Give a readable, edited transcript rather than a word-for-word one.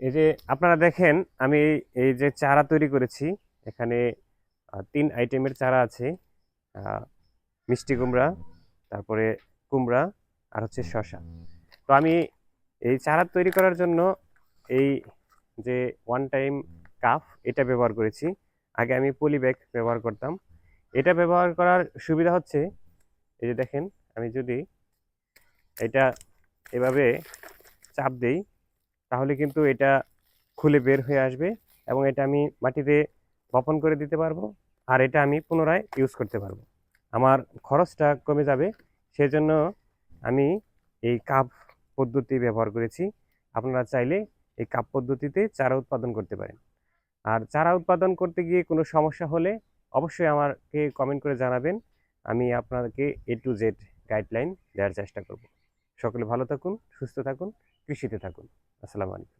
এই যে আপনারা দেখেন, আমি এই যে চারা তৈরি করেছি, এখানে ৩ আইটেমের চারা আছে। আ মিষ্টি কুমড়া, তারপরে কুমড়া আর হচ্ছে শসা। তো আমি এই চারা তৈরি করার জন্য এই যে ওয়ান টাইম কাপ এটা ব্যবহার করেছি। আগে আমি পলি ব্যাগ ব্যবহার করতাম। এটা ব্যবহার করার সুবিধা হচ্ছে, এই যে দেখেন, আমি যদি এটা এভাবে চাপ দেই তাহলে কিন্তু এটা খুলে বের হয়ে আসবে এবং এটা আমি মাটিতে বপন করে দিতে পারবো। আর এটা আমি পুনরায় ইউজ করতে পারবো। আমার খরচটা কমে যাবে। সেজন্য আমি এই কাপ পদ্ধতি ব্যবহার করেছি। আপনারা চাইলে এই কাপ পদ্ধতিতে চারা উৎপাদন করতে পারেন। আর চারা উৎপাদন করতে গিয়ে কোনো সমস্যা হলে অবশ্যই আমাকে কমেন্ট করে জানাবেন। আমি আপনাকে A to Z গাইডলাইন দেওয়ার চেষ্টা করব। সকলে ভালো থাকুন, সুস্থ থাকুন, কৃষিতে থাকুন। আসসালামু আলাইকুম।